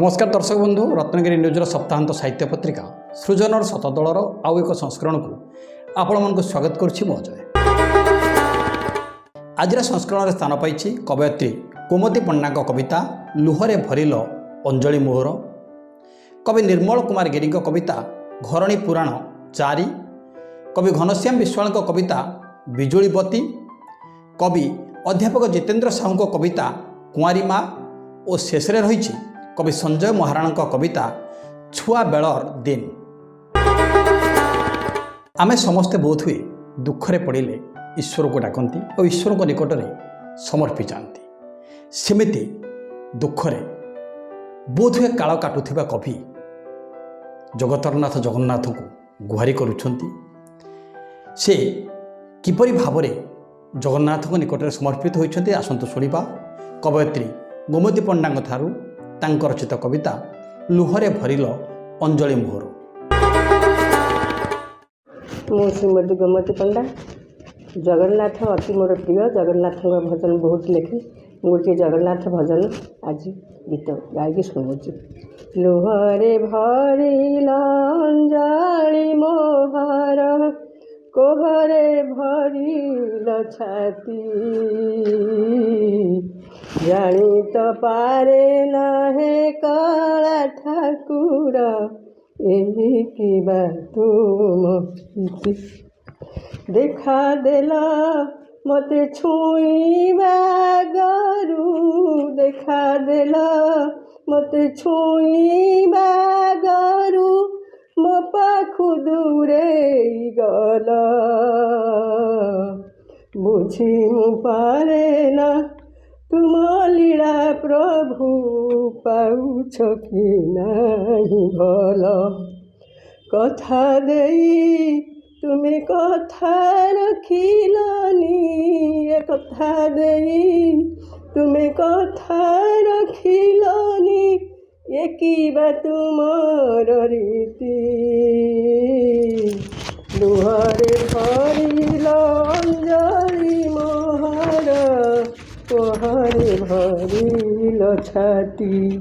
नमस्कार दर्शक बंधु रत्नगिरी न्यूजर सप्ताहांत साहित्य पत्रिका सृजनर शतदलर आउ एक संस्करण को आपण मन स्वागत करुच्ची मो अजय। आज संस्करण में स्थान पाई कवयत्री कुमती पण्णा कविता लुहरे भरिल अंजलि मोहर, कवि निर्मल कुमार गिरी कविता घरणी पुराण चारि, कवि घनश्याम विश्वाल कविता बिजुलीबती, कवि अध्यापक जितेन्द्र साहू कविता कुआरी माँ और शेष रही कवि संजय महाराणा कविता छुआ बेलर दिन। आमे समस्ते बोध हुए दुखरे पड़िले ईश्वर को डाकती और ईश्वर को निकट में समर्पी जाती। सेमिति दुखरे बोध हुए काल काटुथिबा कवि जगतरनाथ जगन्नाथ को गुहारी करुछंती। से किपरि भावरे जगन्नाथ को निकट में समर्पित होइछंती आसंतु शुणिबा कवयत्री गोमती पण्डा ठारू तांकर रचित कविता लुहरे भरिल अंजलि मोहर। मु श्रीमती गोमती पण्डा। जगन्नाथ अति मोर प्रिय। जगन्नाथ भजन बहुत लिखे। गोटे जगन्नाथ भजन आज गीत गायकी शुणुची। लुहरे भरिल अंजलि मोहर, कोहरे भरिल छाती, जानी तो पारे नहे कला ठाकुर एही की तुम देखा देला मते छुईबा गरु, देखा देला मते छुईबा गरु, मो पाखु दूरे गल बुझी मु पारे ना तुम लीला प्रभु पाउछ कि नहीं भल, कथा देई तुमे कथा रखिलनी, ए कथा देई तुमे कथा रखिलनी, ये की बा तुमर रीति, लुहरे भरिल अंजलि मोहर, कोहरे भरिल छाती,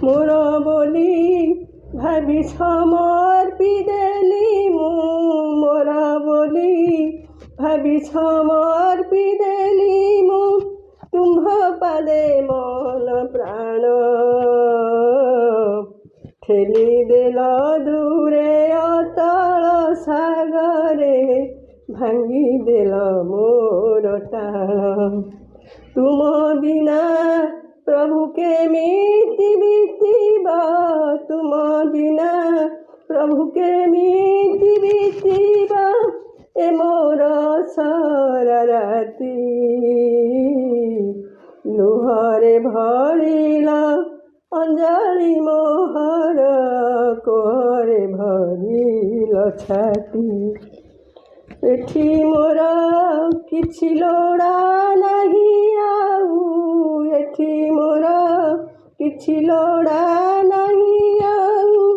मोर बोली भावी समर्पी देली मु, मोर बोली भावी समर्पी देली मु, तुम्ह पादे मन प्राण, ठेली देल दूरे अतल सागरे, भांगी देल मोर टाण, तुम बिना प्रभु के मीति बीतीबा, तुम बिना प्रभु के मीति बीतीबा, ए मोर सारा राती, लुहरे भरिल अंजलि मोहर, कोहरे भरिल छाती, एठी मोर किछि लोड़ा नहीं आऊ, एठी मोर किछि लोड़ा नहीं आऊ,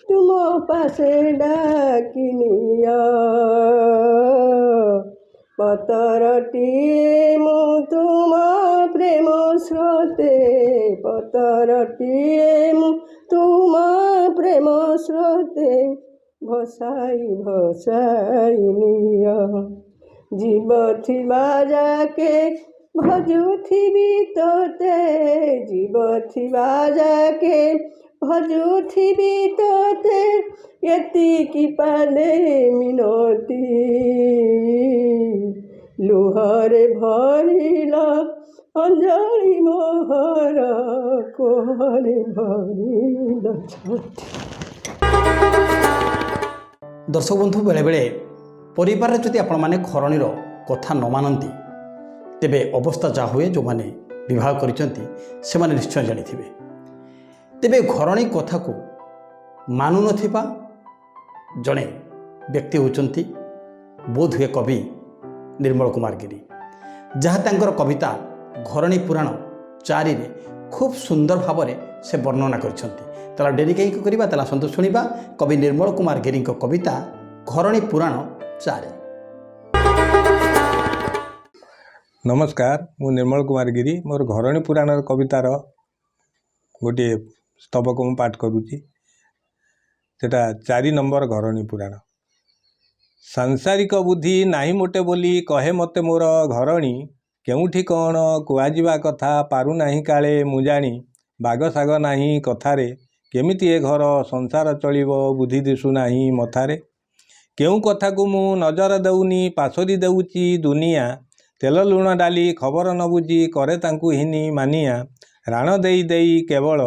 तुम पासे डाकिनिया, पतरटिए मु तुम प्रेम स्रोते, पतरटिए मु तुम प्रेम स्रोते, भसाई भसाई निया, जीव थिबा जाके भजुथिबी तोते, जीव थिबा जाके भजुथिबी तोते, एतिकी पादे मिनती, लुहरे भरिल अंजलि मोहर, कोहरे भरिल छाती। दर्शक बंधु बेले बेले परिवार जदि आपण माने खरणीर कथा न मानती तेबे अवस्था जा हुए जो माने विवाह करिसंती से माने निश्चय जानिथिबे। तेबे घरणी कथा को मानु नथिबा जणे व्यक्ति होचंती बोध हुए कवि निर्मल कुमार गिरी, जहाँ तांकर कविता घरणी पुराण चारि रे खूब सुंदर भाव से वर्णना करिसंती। ताला डेरी कहीं करवा ताला सन्तोष शुणा कवि निर्मल कुमार गिरी कविता घरणी पुराण चारि। नमस्कार, मु निर्मल कुमार गिरी। मोर घरणी पुराण कवितार गोटे स्तबक मु पाठ करुच्ची सेटा 4 नंबर घरणी पुराण। सांसारिक बुद्धि नाही मोटे बोली कहे मते मोर घरणी केउठी कौन कुआजिबा कथा पारु नाही काले मु जानी बाग साग नाही कथारे केमिति ए घर संसार चलिबो बुद्धि दिसु नाही मथारे केउ कथा को मु नजर दउनी पासोरी देउची दुनिया तेल लुण डाली खबर न बुझी करे तांकु हिनी मानिया राण देई देई केवल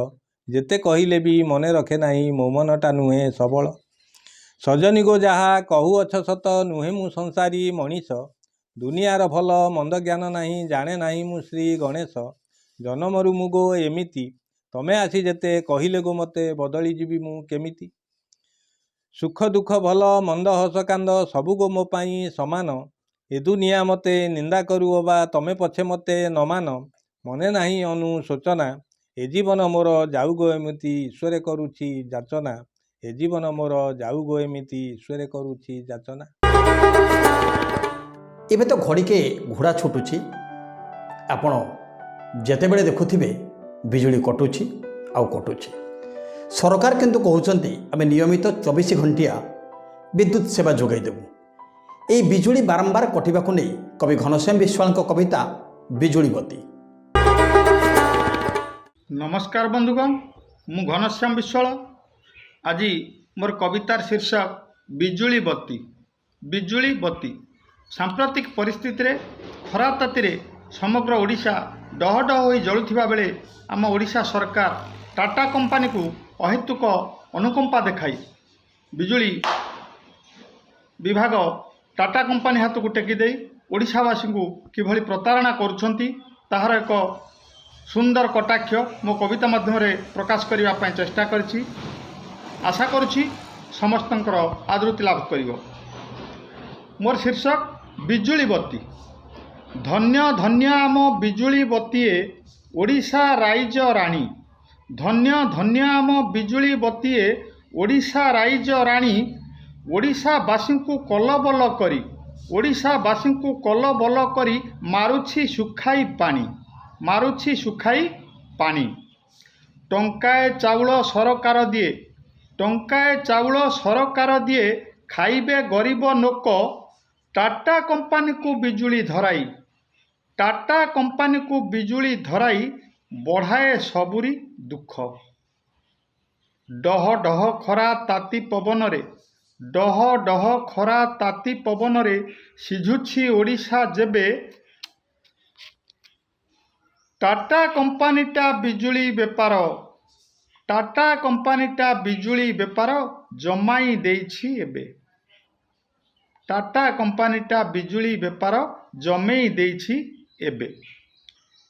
जेते कहिले भी मने रखे नाही मो मनटा नुहे सबल सजनी गो जहा कहू अछ सत नुहे मु संसारी मनीष दुनियार भल मंद ज्ञान नाही जाने नाही मु श्री गणेश जन्मरु मु गो एमिति तमे आसी जेते कहिले गो मते बदली जीवी मु केमिति सुख दुख भल मंद हस कांद सबु गो मो पाई समान ए दुनिया मते निंदा करू बा तमे पछे मते न मान मने नाही अनुशोचना ए जीवन मोर जाऊ गो एमिति ईश्वरे करुछि जाचना ए जीवन मोर जाऊ गो एमिति ईश्वरे करुछि जाचना। एबे तो घड़ीके घोड़ा छुटुछि आपण जेतेबेले देखुथिबे बिजुली कटुछि आउ कटुछि। सरकार किंतु कहउचंती आमे नियमित 24 घंटिया विद्युत सेवा जोगाई देबु। एई बिजुली बारंबार कटिबाकु नै कवि घनश्याम विश्वाल कविता बिजुली बत्ती। नमस्कार बंधुगण, मु घनश्याम विश्वाल। आज मोर कवितार शीर्षक बिजुली बत्ती। बिजुली बत्ती सांप्रतिक परिस्थिति रे खरा ताती समग्र ओडिशा डह डह हो जलुथिबा बेले आम ओडिशा सरकार टाटा कंपनी को अहेतुक अनुकंपा देखाई बिजुली विभाग टाटा कंपनी हाथ को टेकी दे ओडिशावासी को किभली प्रतारणा करुछंती ताहार एक सुंदर कटाक्ष मो कविता माध्यम प्रकाश करने चेष्टा करिछि। आशा करुछि समस्तंकर आदृति लाभ करिवो। मोर शीर्षक बिजुली बत्ती। धन्य धन्य आम बिजुली बत्तीए ओडिशा राइज राणी। धन्य धन्य आम बिजुली बत्तीए ओडिशा राइज राणी। ओडिशावासी को कलबल करी ओडिशावासी को कलबल करी मारुछि सुखाई पानी मारुछि सुखाई पानी। टंकाए चाउल सरकार दिए टंकाए चाउल सरकार दिए खाइबे गरीब लोक। टाटा कंपनी को बिजुली धराई टाटा कंपनी को बिजुली धराई बढ़ाए सबुरी दुख। डह डह खरा ताती पवन रे डह डह खरा ताती पवन रे सिझुछि ओडिशा जेबे। टाटा कंपनीटा बिजुली बेपार टाटा कंपनीटा बिजुली बेपार जमाई देइछि एबे। टाटा कंपनीटा बिजुली बेपार जमेई देइछि एबे।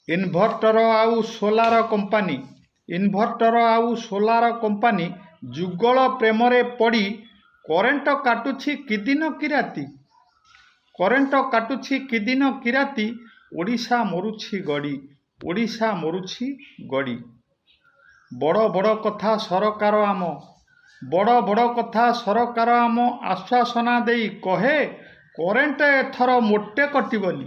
इन्भर्टर आउ सोलार कंपनी इन्भर्टर आउ सोलार कंपनी जुगल प्रेम रे पड़ी करेंट काटुछि कि दिन कि राती करेंट काटुछि कि दिन कि राती। ओडिशा मरुछि गड़ी ओडिशा मरुछि गड़ी। बड़ बड़ कथा सरकार आम बड़ बड़ कथा सरकार आम आश्वासना देई कहे करेंट एथर मोटे कटिबनी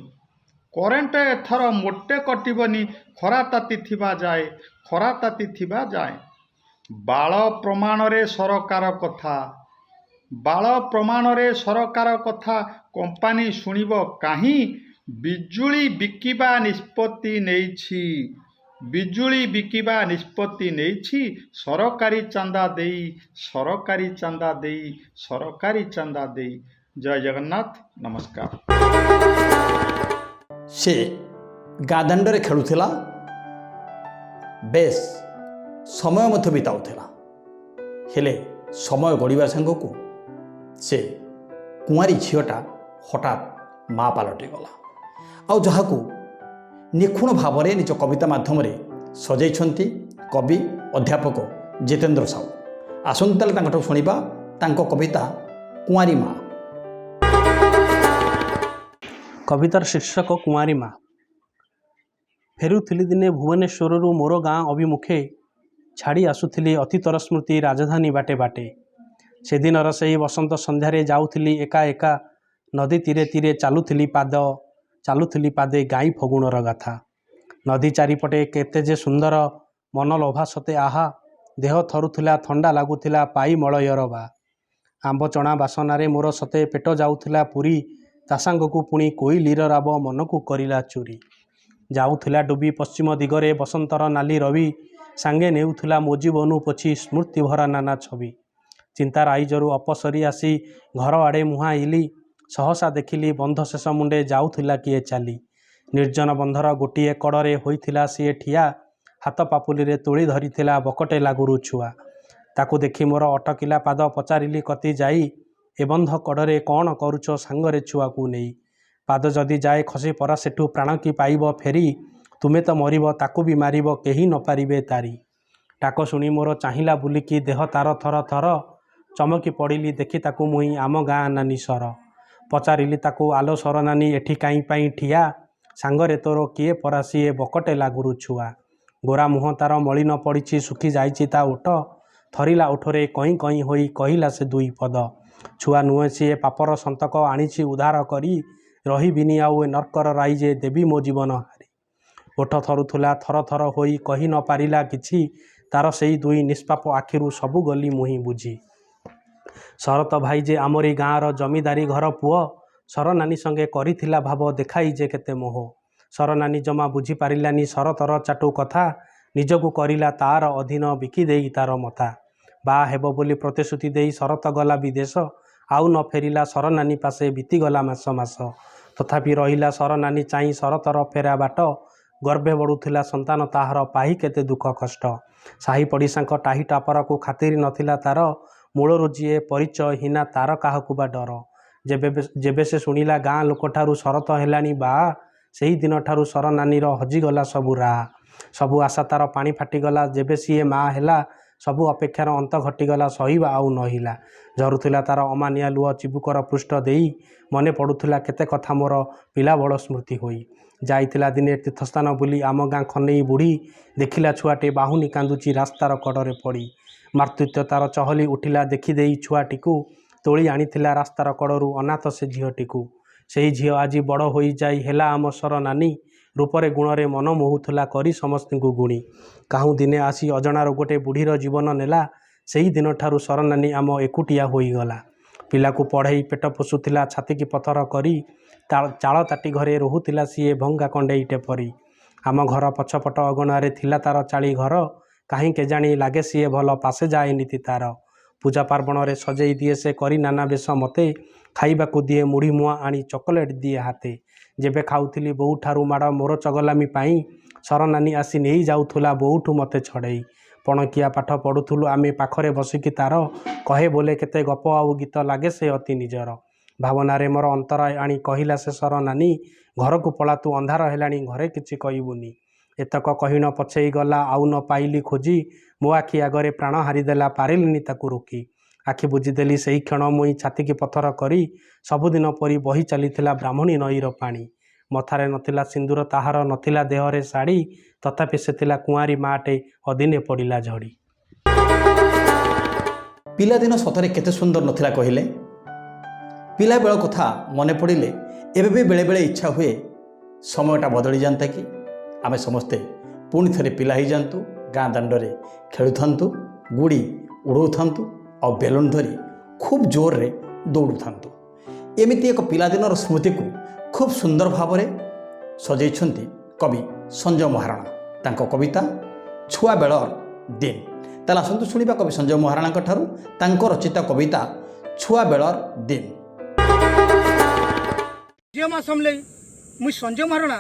करेंट एथर मोटे कटिबनी खरा ताती थिबा जाए खरा ताती थिबा जाए। बाल प्रमाण रे सरकार कथा बाल प्रमाण रे सरकार कथा कंपनी शुणिब काहीं। बिजुली बिकिबा निष्पत्ति नेइछि बिजुली बिकिबा निष्पत्ति नेइछि। सरकारी चांदा देई सरकारी चांदा देई सरकारी चांदा देई। जय जगन्नाथ नमस्कार। से गादांडरे खेलुथिला बेस समय मध्य बिताउथिला हेले समय गड़िबा संगकु से कुआरी झीटा हठात माँ पलटि गला आउ जहाकू निखुण भाव में निज कविता माध्यम सजाइछंती कवि अध्यापक जितेंद्र साहू। आसंता तांकठू शुणिबा तांको कविता कुआरी माँ। कवितार शीर्षक कुआरी माँ। फेरुथिली दिने भुवनेश्वर मोर गाँ अभिमुखे छाड़ी आसुथिली अतीतर स्मृति राजधानी बाटे बाटे। से दिनर से बसंत संध्यारे जाऊथिली एका एका नदी तीरे तीरे चालुथिली पादे गाई फगुणर गाथा। नदी चारिपटे केते जे सुंदर मन लोभा सते आहा देह थरुथिला थंडा लगुला पाई मलयर बा आंब चणा बासनारे मोर सते पेट जाऊला पुरी ता सांगकू पुणी कोइलीर राब मनकू करिला चोरी जाऊला डुबी पश्चिम दिगरे बसंतर नाली रवि सांगे नेउथुला मो जीवनु पछी स्मृति भरा नाना छवि चिंतार आईजरू अपसरी आसी घर आड़े मुहाइली सहसा देखिली बंध शेष मुंडे जाऊला किए चाली निर्जन बंधर गोटे कड़े होइथिला सीए ठिया हाथ पापुली तोली धरिथिला बकटे लागुरु छुआ ताकू देखी मोर अटकिला पाद पचारिली कति जाई ए बंध कड़े कौन करुच सांगरे छुआ को नहीं पाद जदि जाए खसी परा सेठू प्राण की पाइब फेरी तुमे तो मरिब ताकू भी मारिब केही न पारिबे तारी टाक शुणी मोर चाहिला बुलिकी देह तार थर थर चमकी पड़िली देखी ताकू मुई आम गाँ नानी सर पचारिली ताकू आलो सर नानी एठी काई पाई ठिया सांगरे तोर किए परासी ए बकटे लागुरु छुआ गोरा मुह तार मलिन पड़ी सुखी जाइछि ता ओठ थरिला ओठरे कहीं कहीं होई कहिला से दुई पद छुआ नुहे सी पापर संतक आनिछि उद्धार करी रहिबिनी आउ ए नर्कर राइजे देवी मो जीवन हारी ओठ थरुथुला थर थर होई कही न पारिला किछि तार सेई दुई निष्पाप आखिरु सबु गली मुही बुझी शरत भाई जे आमरी गाँर जमीदारी घर पुओ सर नानी संगे करिथिला भाव देखाई जे केते मोह सर नानी जमा बुझी पारिलानी शरतर चाटू कथा निजकू करिला तार अधीन बिकी देई तार मथा बा हेब बोली प्रतिश्रुति देई शरत गला विदेश आउ न फेरिला सर नानी पासे बीतीगला मास मास तथापि रहिला सर नानी चाई शरतर फेरा बाट गर्भे बढुथिला संतान ताहार पाही केते दुख कष्ट साही पड़िशांक टाही टापर को खातिर नथिला तार मूलरू जीए परिचय हीना तार काहकू बा डर जेबे से शुणिला गाँ लोक ठारू शरत हेलानी बा सेही दिन ठारू सर नानीर हजिगला सबु राह सबु आशा तार पानी फाटिगला जेबे सीए माँ हेला सबु अपेक्षार अंत घटीगला सहिबा आउ नहिला झरुथिला तार अमानिया लुह चिबुकर पृष्ठ देई मने पड़ुथिला केते कथा मोर पिला बड़ स्मृति होई जाइथिला दिने तीर्थस्थान बुली आम गाँ खनेई बुढ़ी देखिला छुआटे बाहुनी कांदुची रास्तार कड़रे पड़ी मातृत्व तार चहली उठिला देखिदेई छुआटीकू तोली आनिथिला रास्तार कड़रू अनाथ से झीलटीकू सेही झील आज बड़ होई जाई हेला आम सर नानी रूपरे गुणरे मन मोहुथुला करी समस्त गुणी काहू दिने आसी अजणार गोटे बुढ़ीर जीवन नेला सेही दिन ठारू सर नानी आम एकुटिया होईगला पिलाकू पढ़ई पेट पोषुथिला छाती की पथर करी चाल ताटी घरे रहुथिला सीए भंगा कंडेईटे परी आम घर पछपट अगणारे थिला तार चाली घर काहीं केजाणी लागे सीए भल पासे जाए नीति तार पूजा पार्वण रे सजेई दिए से करी नाना बेश मते खाइबाकू दिए मुढ़ी मुआ आनी चॉकलेट दिए हाथे जेबे खाउथिली बोहू ठारू माड़ मोर चगलामी पाई सर नानी आसी नहीं जाउथुला बोहूठू मते छड़ेई पणकिया पाठ पढ़ुथुलु आमे पाखरे बसिकी तार कहे बोले केते गप आउ गीत लागे से अति निजर भावनारे मोर अंतराय आनी कहिला से सर नानी घर को पला तू अंधार हेलाणी घरे किछि कहिबुनी एतक कहिन पछेई गला आउ न पाइली खोजी मो आखि आगरे प्राण हारिदेला पारिलिनी ताकू रोकी आखि बुझीदेली सेही क्षण मुई छाती की पथर करी सबुदिन परी बही चलीथिला ब्राह्मणी नईर पानी मथारे नथिला सिंदूर ताहार नथिला देहरे शाढ़ी तथापि सेथिला कुआरी माटे अदिने पड़िला झड़ी पिलादिन सतरे केते सुंदर नथिला कहिले पिला बेल कथा मने पड़िले एबे भी बेले बेले इच्छा हुए समयटा बदली जानता कि आमे समस्ते पुणी थे पिला ही जातु गाँ दांडे खेलु था गुड़ी उड़ौ था और बेलून धरी खूब जोर रे दौड़ू था एमती एक पिलादिनर स्मृति को खूब सुंदर भाव सजाई कवि संजय महाराणा तांको कविता छुआ बेलर दिन ताला आसतु शुणा कवि संजय महाराणा ठारू तांको रचित कविता छुआ बेलर दिन मुई संजय महाराणा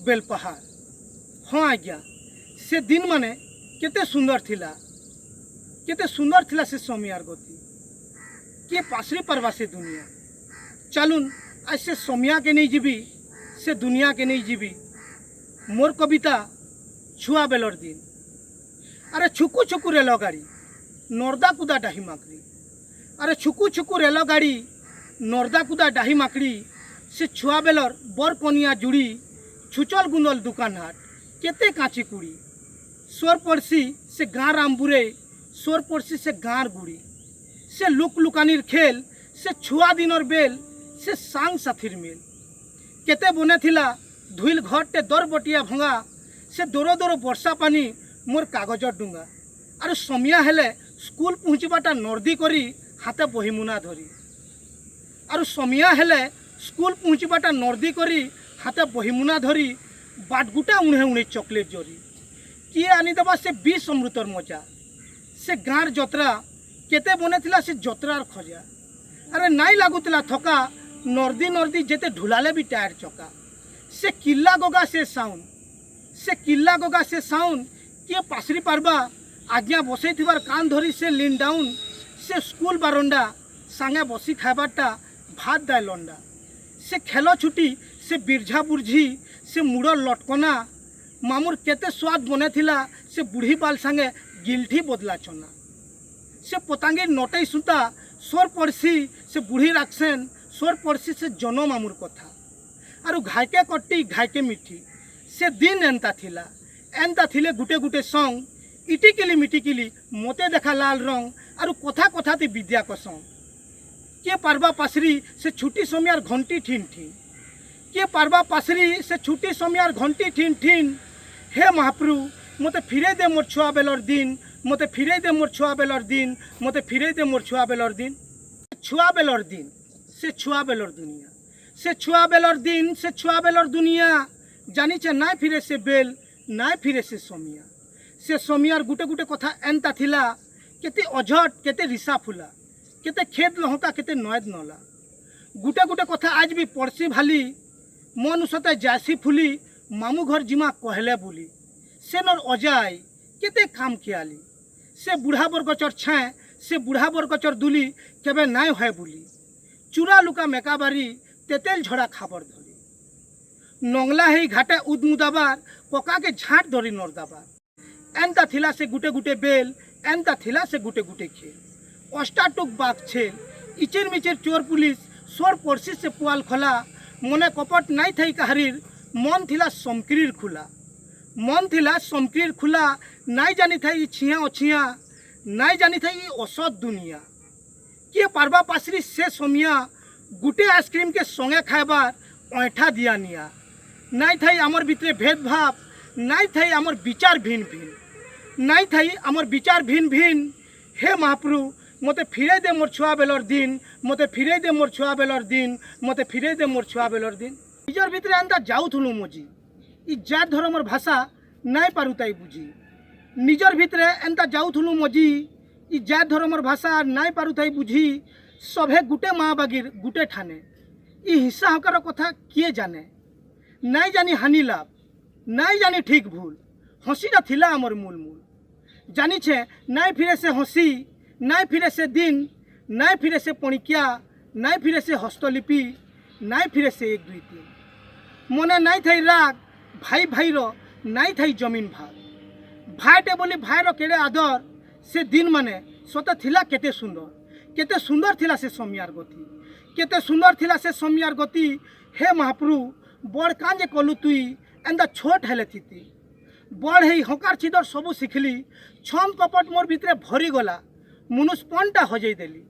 बेलपहाड़ हाँ आज्ञा से दिन माने केते सुंदर थिला से समियार गति किए पासरी पारवा से दुनिया चलुन आज से समिया के नहीं जीवी से दुनिया के नहीं जीवी मोर कविता छुआ बेलर दिन अरे छुकू छुकू रेल गाड़ी नर्दा कुदा डाही माकड़ी अरे छुकू छुकू रेल गाड़ी नर्दा कुदा डाही माकड़ी से छुआ बेलर बर कनिया जुड़ी छुचल गुंदल दुकान हाट केते काची कुड़ी सोर पड़सी से गाँ रामबुरे सोर पड़सी से गाँर गुड़ी से लुक लुकानिर खेल से छुआ दिनर बेल से सांग साथीर मेल केते बने थिला धुइल घरटे दर बटिया भंगा से दोरो दोरो वर्षा पानी मोर कागजर डुंगा आर समिया हेले स्कूल पहुँचवाटा नर्दी करी हाथे बहीमुना धरी आर समिया हेले स्कूल पहुँचवाटा नर्दी करी हाथे बहीमुना धरी बाटगुटा उणे उणे चॉकलेट जरी किए आनीदेवा से 20 अमृतर मजा से गाँर जत्रा केते बने थिला से जत्रार खजा अरे नाई लागुतला थका नर्दी नर्दी जेते ढुलाले भी टायर चका से किल्ला गोगा से साउंड किए पासरी पारबा आज्ञा बसई थिबार कान धरी से लीन डाउन से स्कूल बारंडा सांगे बसी खाइबारटा भात दाय लंडा से खेल छुटी से बिरझा बुर्झी से मुड़ लटकना मामुर केते स्वाद बने थिला से बुढ़ी बाल सांगे गिल्ठी बदला चना से पतांगी नटई सुता सोर पड़सी से बुढ़ी राखसेन सोर पड़सी से जन मामुर कथा आरु घाइके कट्टी घाइके मिठी से दिन एंता थिले गुटे गुटे संग इटिकिली मिटिकिली मते देखा लाल रंग आरु कथा कथाते विद्या को संग किए पारबा पासरी से छुट्टी समियार घंटी ठिन ठिन किए पारबा पासरी से छुट्टी समियार घंटी ठिन ठिन हे महाप्रभु मते फिरे दे मोर छुआ बेलर दिन मते फिरे दे मोर छुआ बेलर दिन मते फिरे दे मोर छुआ बेलर दिन छुआ बेलर दिन से छुआ बेलर दुनिया से छुआ बेलर दिन से छुआ बेलर दुनिया जानिचे नाय फिरे से बेल नाय फिरे से समियार गुटे गुटे कथा एंता थिला केते अझट केते रिसा फुला केते खेत लहका केते नयद नला गुटे गुटे कथा आज भी पड़सी भाली मन उसते जासी फुली मामू घर जिमा कहले बुली से नर अजाई केते काम कियाली से बुढ़ा बरगचर छाए से बुढ़ा बरगचर दुली केबे नाय है बुली चूरा लुका मेकाबारी तेतेल झड़ा खाबर धरी नंगला ही घाटे उदमुदाबार पका के झाट धरी नरदाबार एंता थिला से गुटे गुटे बेल एंता थिला से गुटे गुटे खेल अष्टाटुक बाघ छेल इचिर मिचिर चोर पुलिस सोर पड़सी से पुआल खोला मने कपट नाई थई कहारीर मन थिला समक्रीर खुला नाई जानी थई छिया अछिया नाई जानी थई असत दुनिया किए पारबा पासरी से समिया गुटे आइसक्रीम के संगे खाइबार ऐठा दिया निया नाई थई आमर भितरे भेदभाव नाई थई आमर विचार भिन्न भिन्न नाई थई आमर विचार भिन्न भिन्न हे महाप्रभु मते फिरे दे मोर छुआ बेलर दिन मते फिरे दे मोर छुआ बेलर दिन मते फिरे दे मोर छुआ बेलर दिन निजर भितरे एंता जाउथुलु मजी इ जात धर्मर भाषा नाई पारुताई बुझी निजर भितरे एंता जाउथुलु मजी इ जात धर्मर भाषा नाई पारुताई बुझी सभे गुटे माँ बागिर गुटे ठाने इ हिस्सा हकार कथा किए जाने नाई जानी हानि लाभ नाई जानी ठीक भूल हसीटा थिला आमर मूल मूल जानी छे नाई फिरे से हसी नाई फिरे से दिन नाई फिरे से पणिकिया नाई फिरे से हस्तलिपि नाई फिरे से 1 2 3 मने नाई थई राग भाई भाई रो नाई थई जमीन भाग भाईटे बोली भाई रो केड़े आदर से दिन माने सत थिला केते सुंदर थिला से समियार गति केते सुंदर थिला से समियार गति हे महाप्रभु बड़ कांजे कलु तुई एंदा छोट हेले थीती बड़ हे हकार छिदर सबू शिखली छम कपट मोर भितरे भरी गला मुनुष्पनटा हजई देली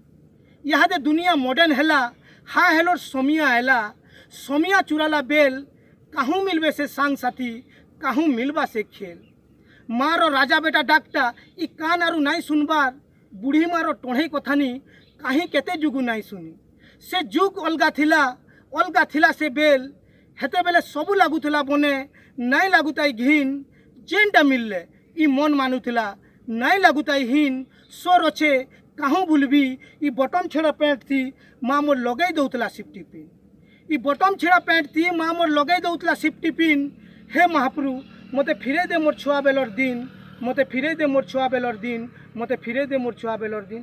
इहादे दुनिया मॉडर्न हेला हा हेलोर समिया आला समिया चुराला बेल काहूँ मिलबे से सांग साथी काहूँ मिलबा से खेल मारो राजा बेटा डाकटा इ कान आरु नाई सुनबार बुढ़ी मारो टोढ़े कथानी काहीं केते जुगु नाई सुनी से जुग अलगा थिला से बेल हेते बेले सबू लागुला बने नाई लागुताई घिन जेनटा मिलले इ मन मानुला नाई लागुताई हिन सोर अच्छे काहूँ भूलबी इ बटम छेड़ा पैंट थी माँ मोर लगई दौतला सिफ्टी पिन इ बटम छेड़ा पैंट थी माँ मोर लगई दौतला सिफ्टी पिन हे महाप्रभु मते फिरे दे मोर छुआ बेलर दिन मते फिरे दे मोर छुआ बेलर दिन मते फिरे दे मोर छुआ बेलर दिन।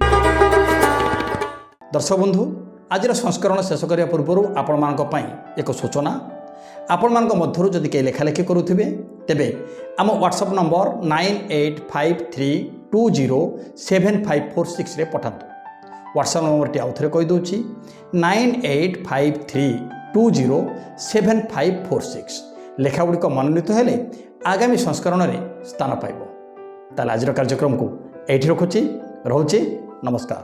दर्शक बंधु आज संस्करण शेष करने पूर्व आपण मान एक सूचना आपण मान मध्य जदि कई लेखालेखि करुवे तेबे आम व्हाट्सएप नंबर 9853207546 रे पठातु। व्हाट्सएप नंबर टी आउ थे कहीदे 9853207546 लेखागुड़िक मनोनीत हेले आगामी संस्करण में स्थान पाइब। ताले आज कार्यक्रम को एठी रखुची रोचे नमस्कार।